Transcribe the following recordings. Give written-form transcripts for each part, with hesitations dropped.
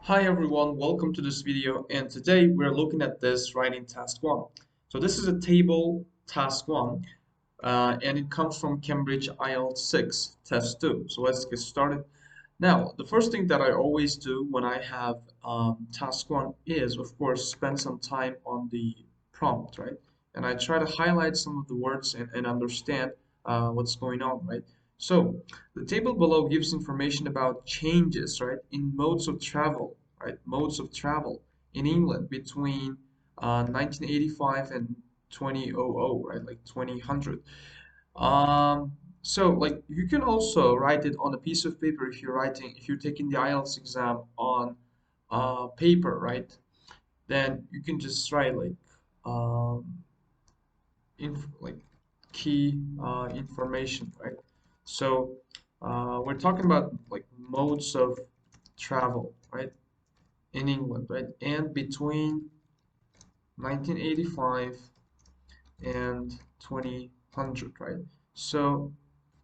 Hi everyone, welcome to this video, and today we're looking at this writing task 1. So this is a table task 1 and it comes from Cambridge IELTS 6 test 2. So let's get started. Now, the first thing that I always do when I have task 1 is, of course, spend some time on the prompt, right? And I try to highlight some of the words and understand what's going on, right? So the table below gives information about changes, right, in modes of travel, right? Modes of travel in England between 1985 and 2000, right? Like 2000. So like you can also write it on a piece of paper if you're taking the IELTS exam on paper, right? Then you can just write like um, like key information, right? So we're talking about like modes of travel, right, in England, right, and between 1985 and 2000, right? So,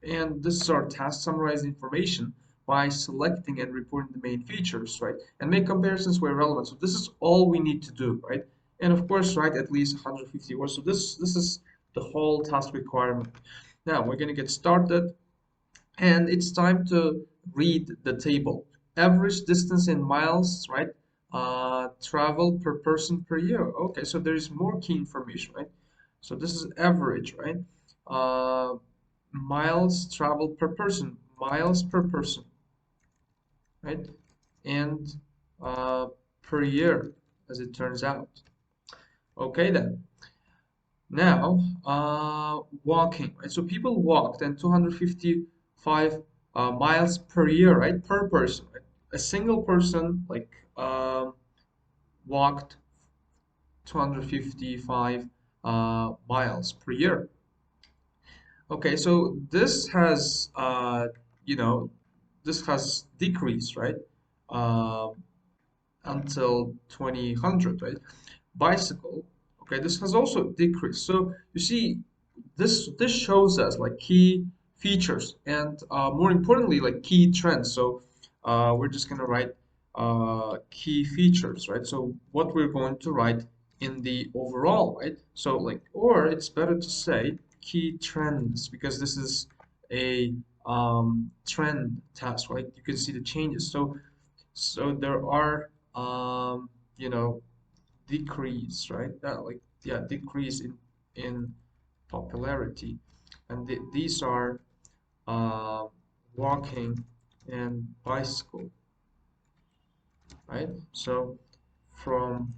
and this is our task: summarize information by selecting and reporting the main features, right? And make comparisons where relevant. So this is all we need to do, right? And of course, write at least 150 words. So this is the whole task requirement. Now we're gonna get started, and it's time to read the table. Average distance in miles, right? Travel per person per year. Okay, so there is more key information, right? So this is average, right? Uh, Miles traveled per person, miles per person, right? And uh, per year, as it turns out. Okay, then. Now, walking, right? So people walked and 255 miles per year, right? Per person, right? A single person like walked 255 miles per year. Okay, so this has, you know, this has decreased, right? Um until 2000, right? Bicycle, okay, this has also decreased. So you see, this shows us like key features and more importantly, like key trends. So we're just gonna write key features, right? So what we're going to write in the overall, right? So like, or it's better to say key trends because this is a trend task, right? You can see the changes. So there are you know, decrease, right? Like yeah, decrease in popularity, and these are uh, walking and bicycle, right? So from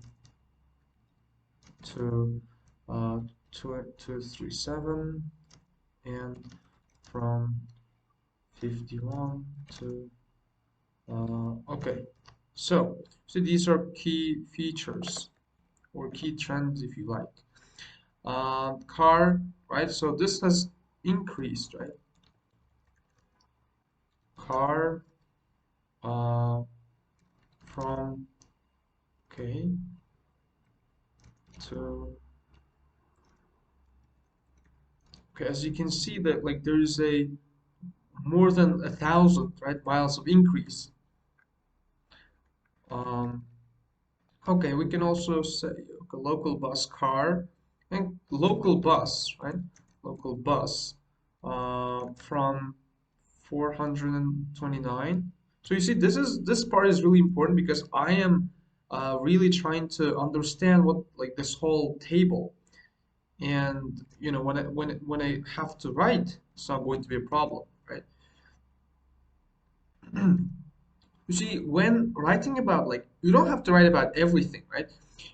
to uh, 237 and from 51 to okay. So these are key features or key trends if you like. Car, right? So this has increased, right? Car uh, from okay to okay. As you can see that like there is a more than 1,000 right miles of increase. Um, okay, we can also say okay, local bus car and local bus, right? Local bus from 429. So you see, this part is really important because I am really trying to understand what like this whole table, and you know when I have to write, it's not going to be a problem, right? You see, when writing about like you don't have to write about everything, right?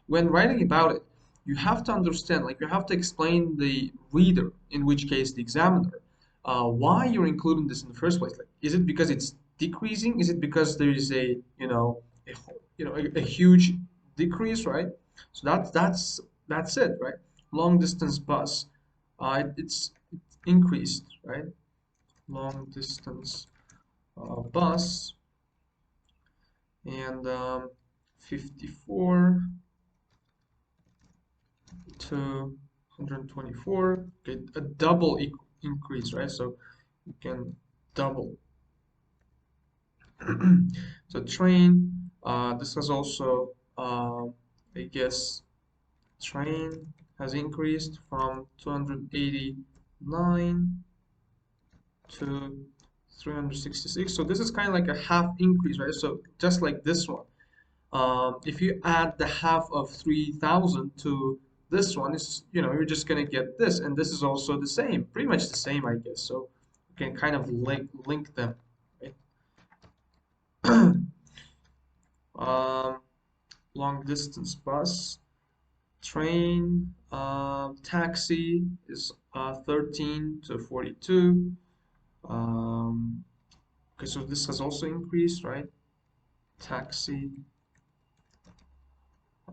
When writing about it, you have to understand, like you have to explain the reader, in which case the examiner, why you're including this in the first place. Like, is it because it's decreasing? Is it because there is a a huge decrease, right? So that's it, right? Long distance bus, it's increased, right? Long distance bus and 54 to 124, okay, a double increase, right? So you can double. So train This has also, I guess, train has increased from 289 to 366. So this is kind of like a half increase, right? So just like this one. If you add the half of 3,000 to this one, it's, you're just gonna get this, and this is also the same, pretty much the same, I guess. So you can kind of link them, right? Um, long distance bus, train, taxi is 13 to 42. Um, okay, so this has also increased, right? Taxi,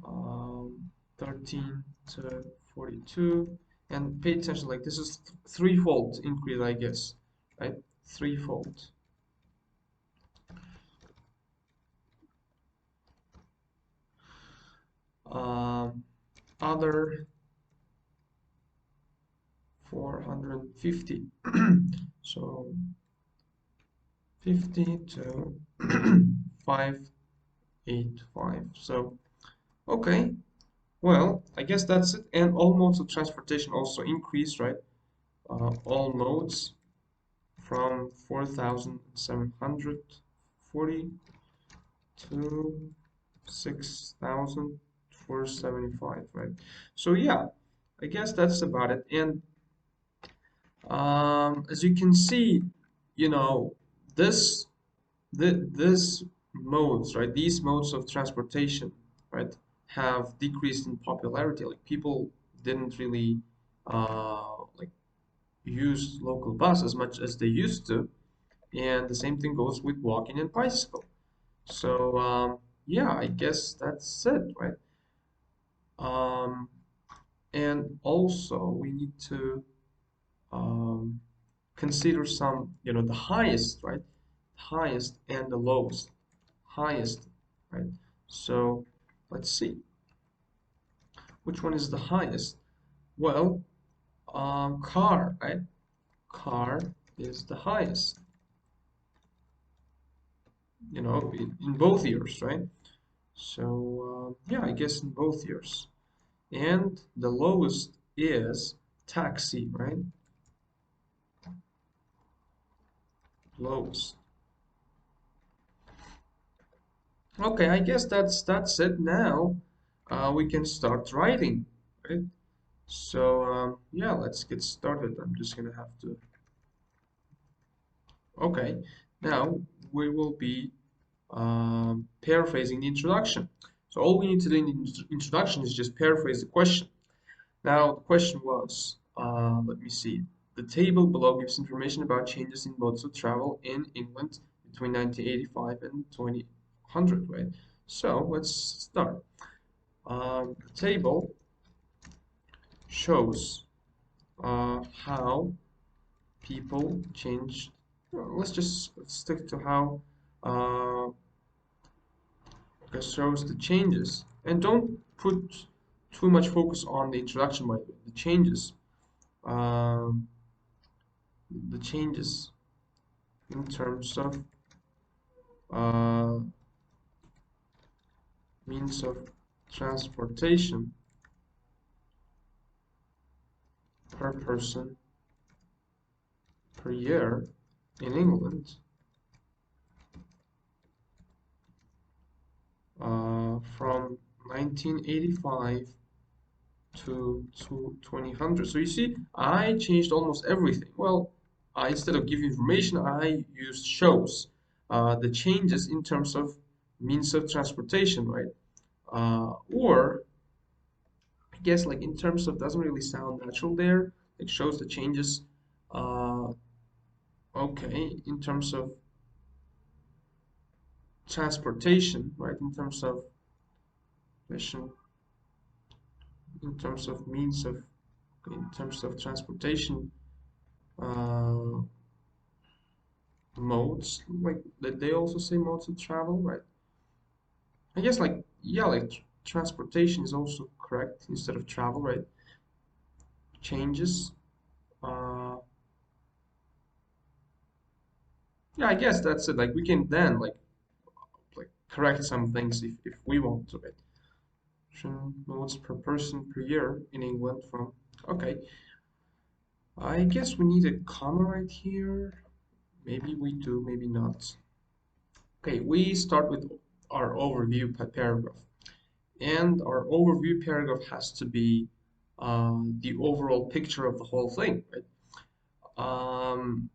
um, 13 to 42. And pay attention, like this is threefold increase, I guess, right? Threefold. Um, Other 450. So 50 to 585. So, okay. Well, I guess that's it. And all modes of transportation also increased, right? All modes from 4,740 to 6,475, right? So yeah, I guess that's about it. And as you can see, you know, this this modes, right? These modes of transportation, right, have decreased in popularity. Like people didn't really like use local bus as much as they used to, and the same thing goes with walking and bicycle. So yeah, I guess that's it, right? Um, and also we need to um, consider some, the highest, right? Highest and the lowest. Highest, right? So let's see, which one is the highest? Well, car, right? Car is the highest, in both years, right? So yeah, I guess in both years. And the lowest is taxi, right? Lowest. Okay, I guess that's it now. We can start writing, right? So yeah, let's get started. I'm just gonna have to. Okay, now we will be paraphrasing the introduction. So all we need to do in the introduction is just paraphrase the question. Now, the question was, let me see. The table below gives information about changes in modes of travel in England between 1985 and 2000, right? So let's start. The table shows how people changed. Well, let's just stick to how uh, it shows the changes. And don't put too much focus on the introduction, by the way. Um, the changes in terms of uh, means of transportation per person per year in England from 1985 to 2000. So you see, I changed almost everything. Well, instead of giving information, I used shows the changes in terms of means of transportation, right? Or I guess like in terms of doesn't really sound natural there. It shows the changes. Uh, okay, in terms of transportation, right? Mission, in terms of means of, in terms of transportation uh, modes, like did they also say modes of travel, right? I guess like yeah, like transportation is also correct instead of travel, right? Changes. Uh, yeah, I guess that's it. Like we can then like correct some things if we want to, right? Modes per person per year in England from. Okay, I guess we need a comma right here. Maybe we do, maybe not. Okay, we start with our overview paragraph. And our overview paragraph has to be the overall picture of the whole thing, right? Um,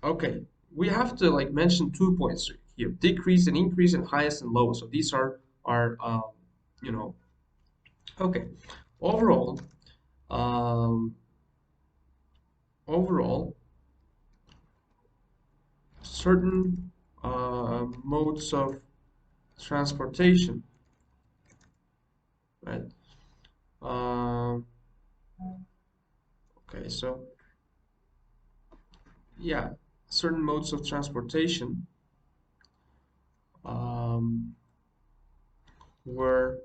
okay, we have to like mention 2 points here: decrease and increase, and highest and lowest. So these are our, you know, okay. Overall, um, overall, certain modes of transportation, right? Um, okay, so yeah, certain modes of transportation um, were,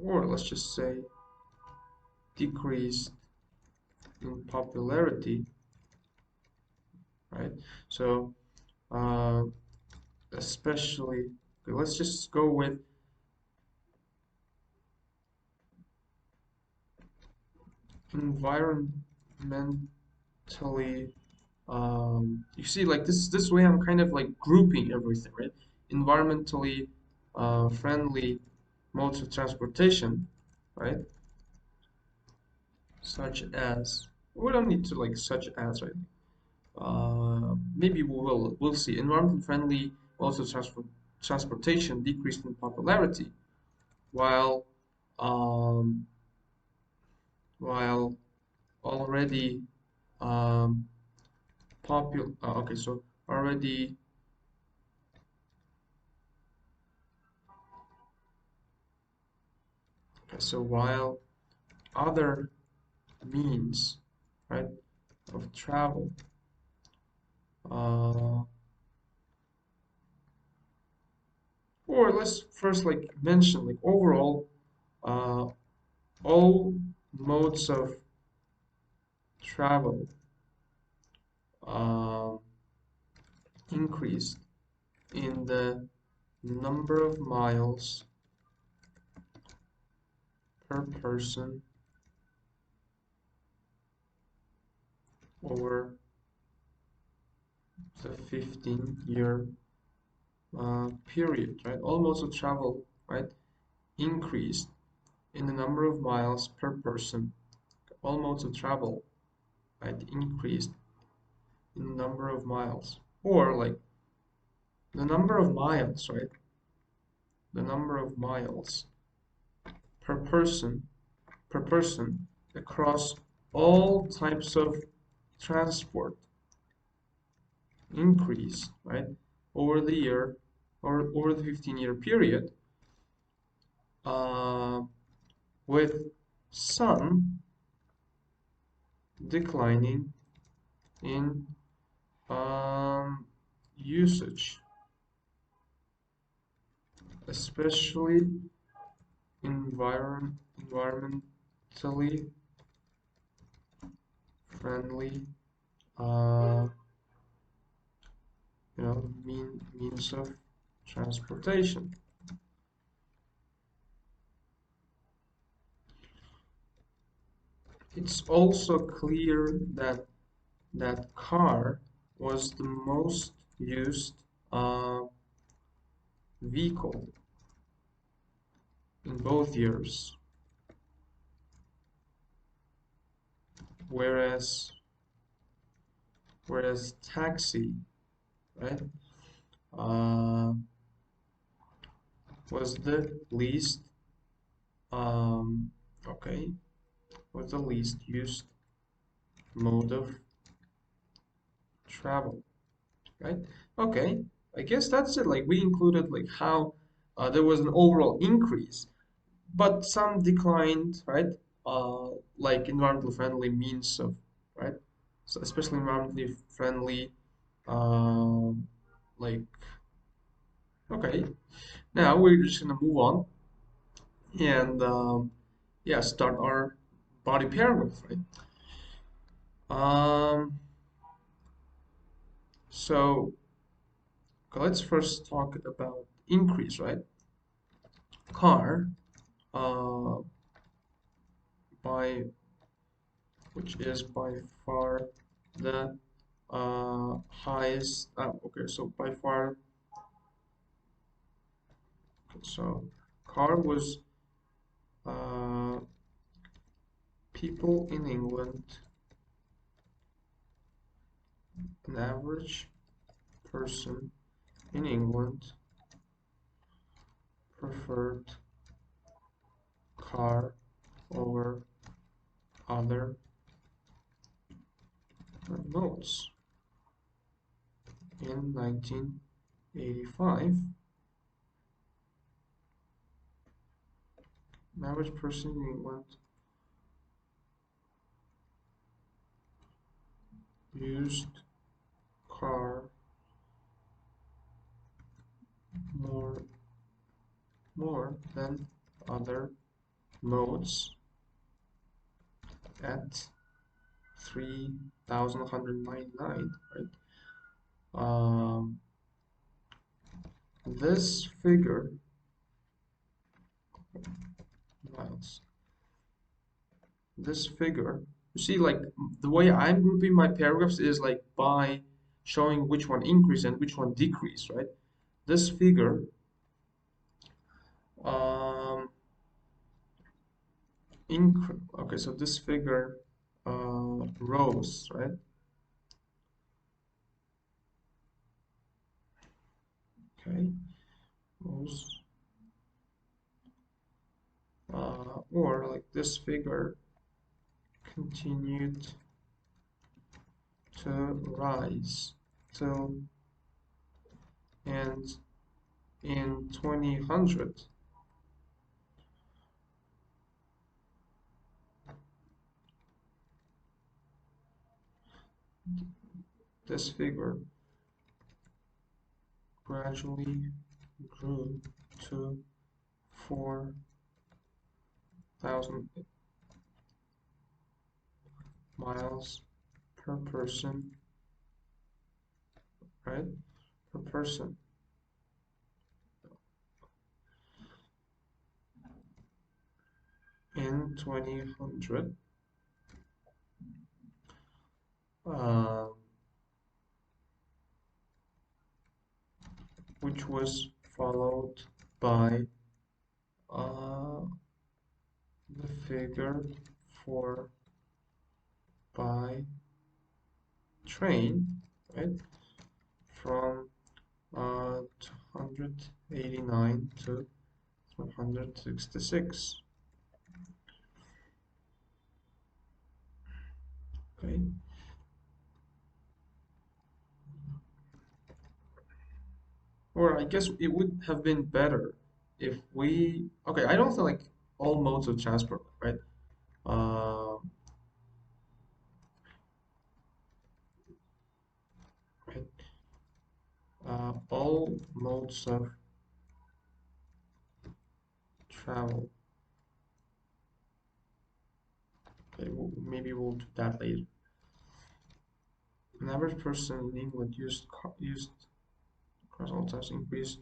or let's just say, decreased in popularity, right? So, uh, especially, okay, let's just go with environmentally. You see, like this way, I'm kind of like grouping everything, right? Environmentally friendly modes of transportation, right? Such as, we don't need to like such as, right? Maybe we'll see. Environmentally friendly modes of transportation decreased in popularity, while um, while already um, popular. Okay, so already. Okay, so while other means, right, of travel, uh, or let's first like mention like overall, uh, all modes of travel um increased in the number of miles per person over the 15-year period, right? All modes of travel, right, increased in the number of miles per person. All modes of travel, right, increased in the number of miles, or like the number of miles, right? The number of miles per person across all types of transport increase, right, over the year or over the 15-year period, uh, with some declining in usage, especially environmentally friendly, uh, means of transportation. It's also clear that car was the most used uh, vehicle in both years, whereas taxi, right, uh, was the least um, okay, was the least used mode of travel, right? Okay, I guess that's it. Like we included like how there was an overall increase, but some declined, right? Uh, like environmentally friendly means of, right? So especially environmentally friendly, um, like okay. Now we're just gonna move on and yeah, start our body paragraph, right? Um, so Okay, let's first talk about increase, right? Car, uh, by which is by far the highest. Okay, so by far, okay, so car was uh, people in England, an average person in England preferred car over other modes. In 1985, an average person in England used car more than other modes at 3,199, right? Um, this figure, miles, this figure, you see, like the way I'm grouping my paragraphs is like by showing which one increase and which one decrease, right? This figure, um, okay, so this figure rose, right? Okay, rose, or like this figure continued to rise till and in 2000 this figure gradually grew to 4,000 miles per person, right? Per person in 2000, uh, which was followed by uh, the figure for by train, right? From 289 to 166. Okay, or I guess it would have been better if we. Okay, I don't think like all modes of transport, right? Uh, right. All modes of travel. Okay, maybe we'll do that later. An average person in England used across all times increased.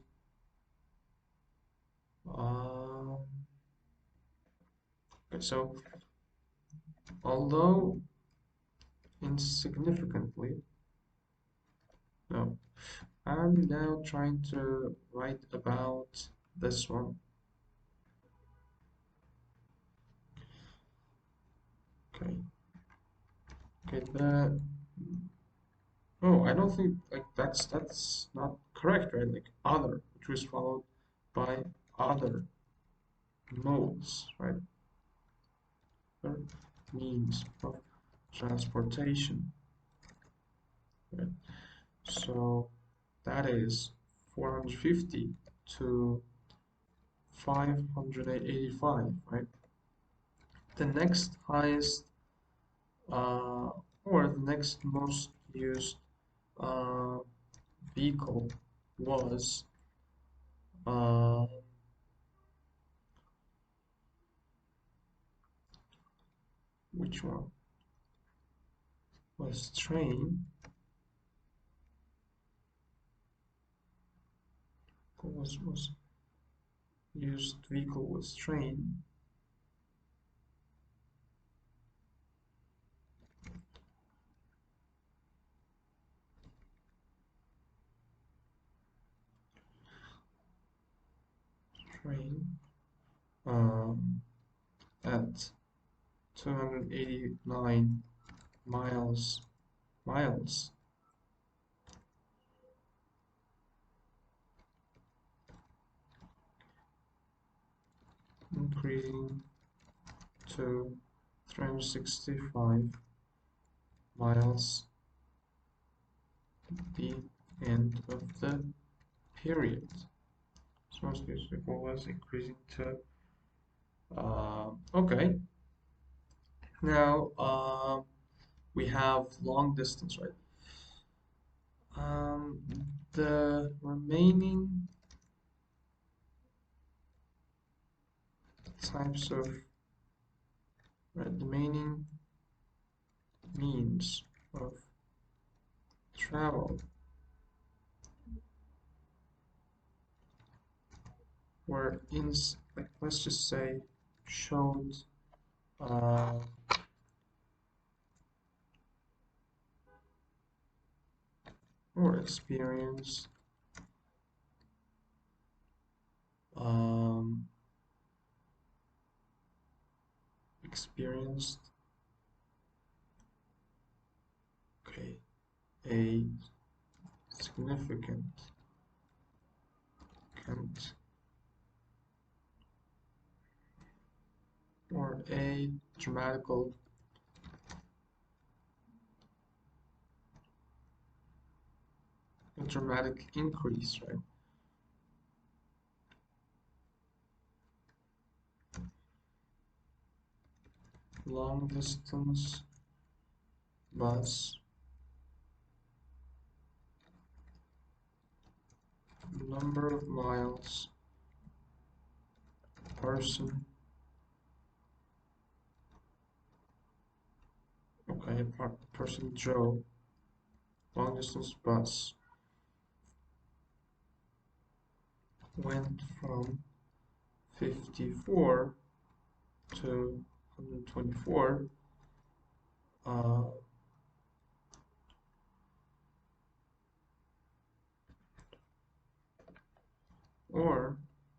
Um, okay, so although insignificantly, no, I'm now trying to write about this one. Okay, okay, oh, I don't think like that's not correct, right? Like other, which was followed by other modes, right? Other means of transportation, right? So that is 450 to 585, right? The next highest, uh, or the next most used uh, vehicle was uh, which one? Was train was used vehicle was train. Train at 289 miles increasing to 365 miles at the end of the period. So newspaper was increasing to okay. Now we have long distance, right? Um, the remaining types of remaining means of travel were in like let's just say showed uh, or experienced um, experienced okay a significant count or a dramatical a dramatic increase, right? Long distance bus number of miles person okay person Joe long distance bus went from 54 to 124 uh, or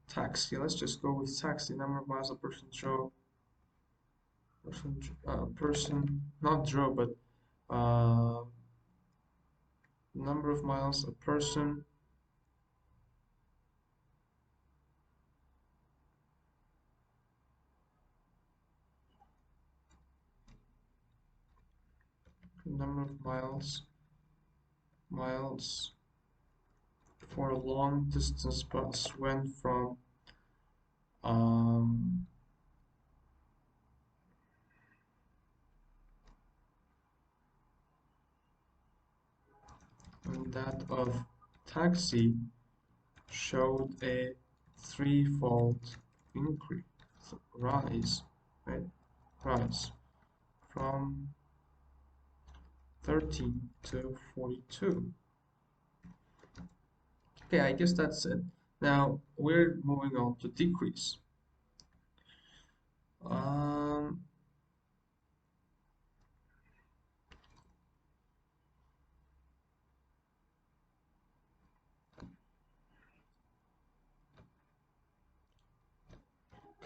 taxi. Let's just go with taxi. Number of miles a person drove. Person not drove, but uh, number of miles a person number of miles for a long distance bus went from um, and that of taxi showed a threefold increase rise right rise from 13 to 42. Okay, I guess that's it. Now we're moving on to decrease. Um,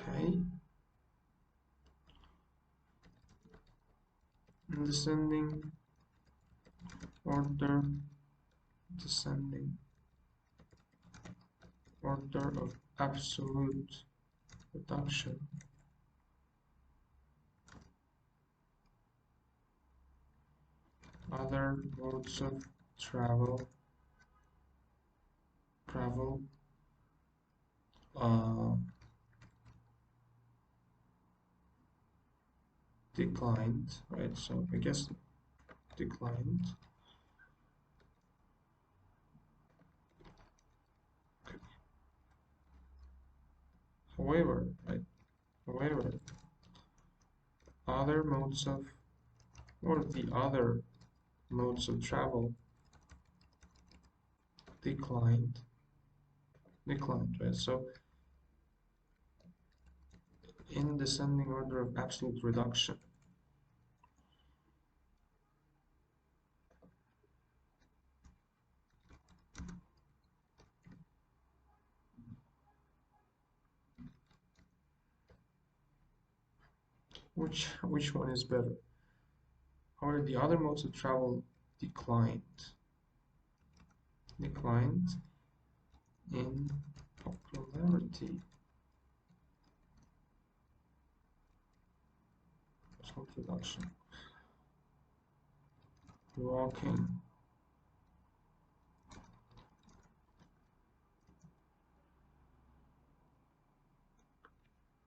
okay, in order, descending order of absolute reduction. Other modes of travel, travel, uh, declined, right? So I guess declined. Okay. However, right? However, other modes of or the other modes of travel declined declined, right? So in descending order of absolute reduction, which one is better? However, the other modes of travel declined in popularity. Absolute reduction. Walking.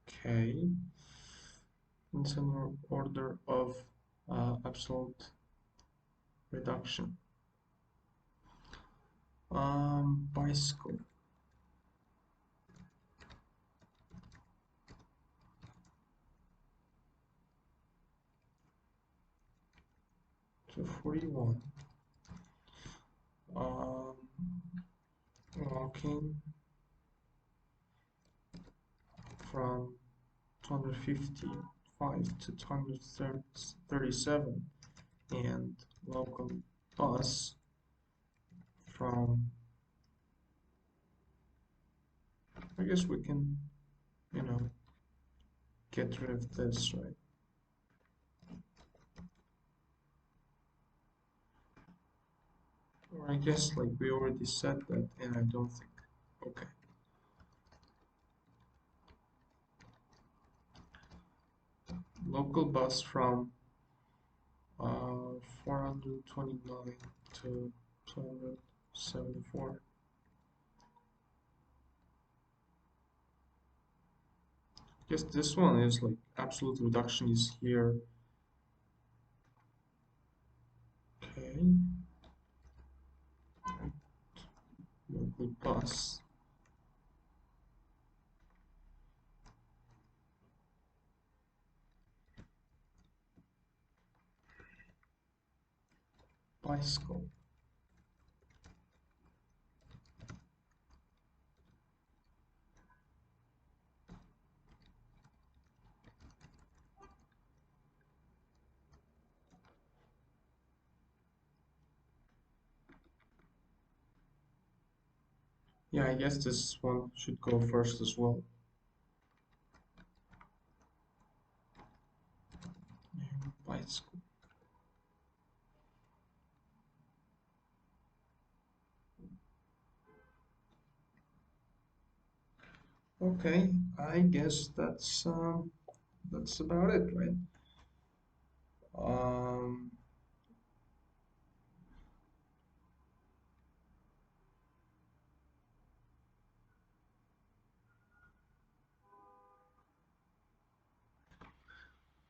Okay. In some order of absolute reduction. Bicycle. To 41. Um, Walking from 255 to 237, and local bus from, I guess we can, you know, get rid of this, right? Or I guess like we already said that, and I don't think. Okay. Local bus from 429 to 274. Guess this one is like absolute reduction is here. Okay. Local bus. Bicycle. Yeah, I guess this one should go first as well. Bicycle. Okay, I guess that's about it, right? Um,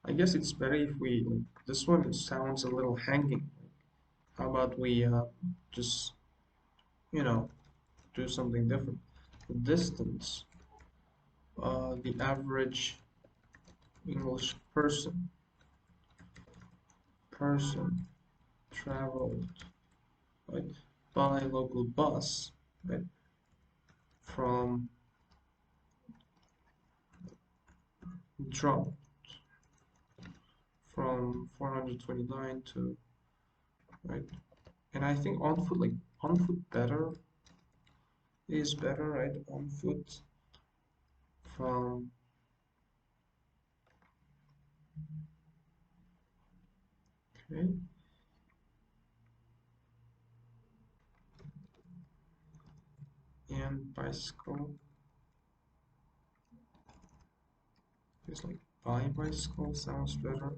I guess it's better if we like, this one sounds a little hanging. How about we just you know do something different? The distance, the average English person traveled, right, by local bus, right, from drop from 429 to, right, and I think on foot, like on foot is better, right, on foot from, okay, and bicycle is like by bicycle sounds better,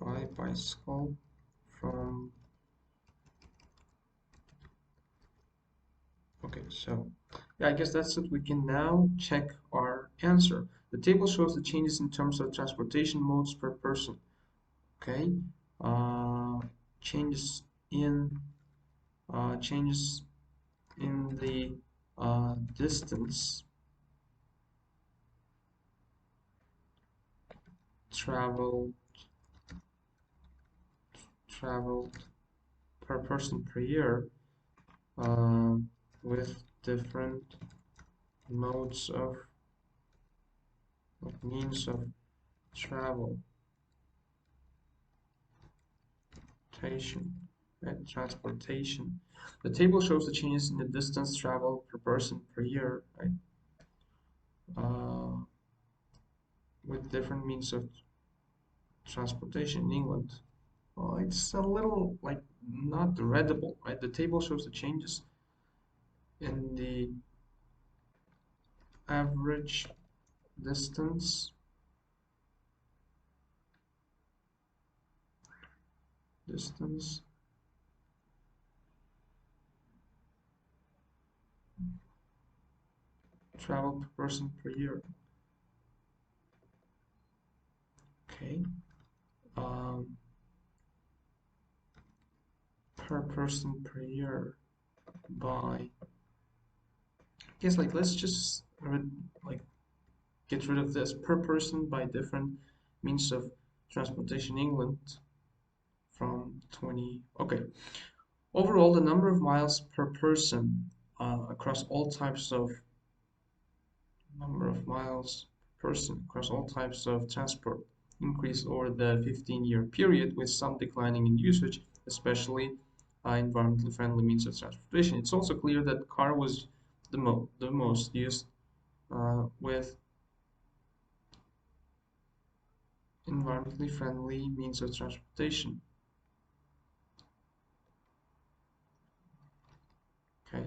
by bicycle from, okay, so yeah, I guess that's it. We can now check our answer. The table shows the changes in terms of transportation modes per person. Okay, uh, changes in changes in the distance traveled traveled per person per year uh, with different modes of means of travel, transportation. The table shows the changes in the distance traveled per person per year, right? Uh, with different means of transportation in England. Well, it's a little like not readable, right? The table shows the changes in the average distance distance traveled per person per year. Okay. Um, per person per year by, I guess, like let's just like get rid of this per person by different means of transportation in England from 20. Okay. Overall, the number of miles per person across all types of number of miles per person across all types of transport increased over the 15-year period, with some declining in usage, especially environmentally friendly means of transportation. It's also clear that car was the most used with environmentally friendly means of transportation. Okay,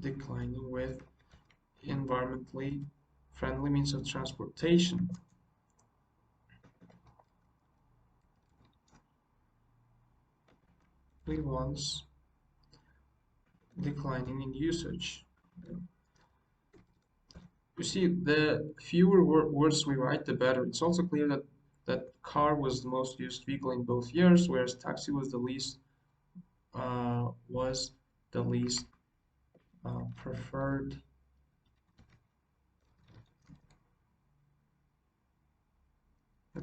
declining with environmentally friendly means of transportation. Ones declining in usage. You see, the fewer words we write, the better. It's also clear that car was the most used vehicle in both years, whereas taxi was the least preferred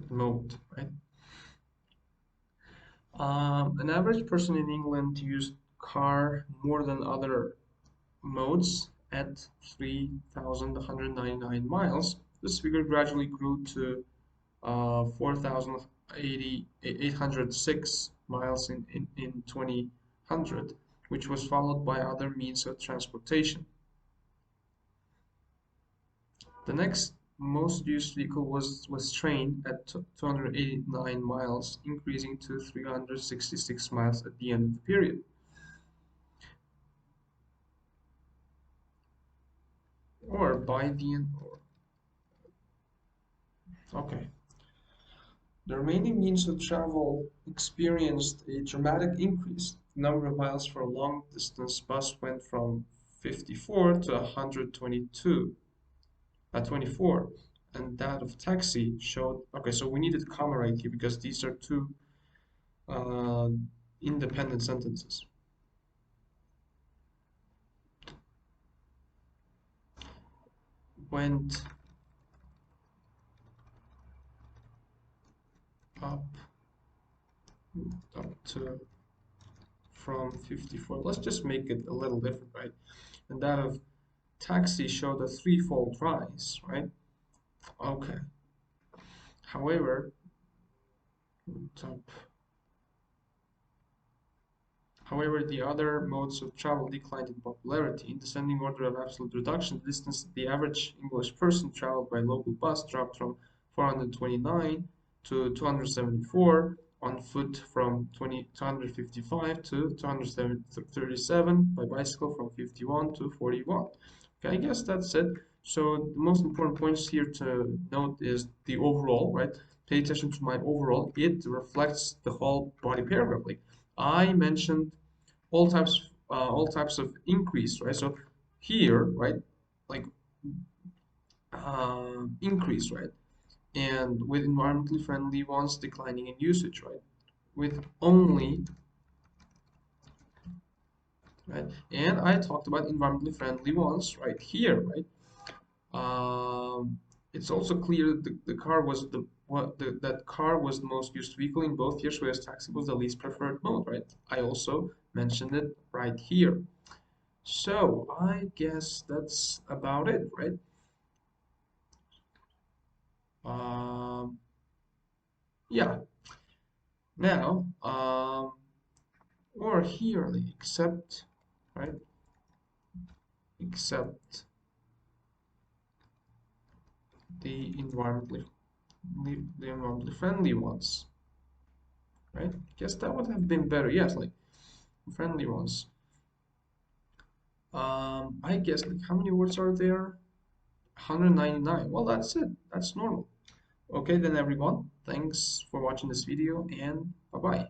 mode, right? An average person in England used car more than other modes at 3,199 miles. This figure gradually grew to 4,806 miles in 2000, which was followed by other means of transportation. The next most used vehicle was train at 289 miles, increasing to 366 miles at the end of the period. Or by the end, okay. The remaining means of travel experienced a dramatic increase. The number of miles for a long distance bus went from 54 to 122, 24, and that of taxi showed. Okay, so we needed a comma right here because these are two uh, independent sentences. Went up to from 54. Let's just make it a little different, right? And that of taxi showed a threefold rise, right? Okay. However, top. However, the other modes of travel declined in popularity. In descending order of absolute reduction, the distance the average English person traveled by local bus dropped from 429 to 274, on foot from 255 to 237, by bicycle from 51 to 41. Okay, I guess that's it. So the most important points here to note is the overall, right? Pay attention to my overall. It reflects the whole body paragraph. Like I mentioned all types of increase, right? So here, right, like increase, right? And with environmentally friendly ones declining in usage, right? With only, right? And I talked about environmentally friendly ones right here, right? It's also clear that the car was that car was the most used vehicle in both years, whereas taxi was the least preferred mode, right? I also mentioned it right here. So I guess that's about it, right? Um, yeah. Now, or here, like, except, right? Except the environmentally friendly ones, right? Guess that would have been better. Yes, like friendly ones. I guess like how many words are there? 199. Well, that's it. That's normal. Okay, then everyone, thanks for watching this video and bye-bye.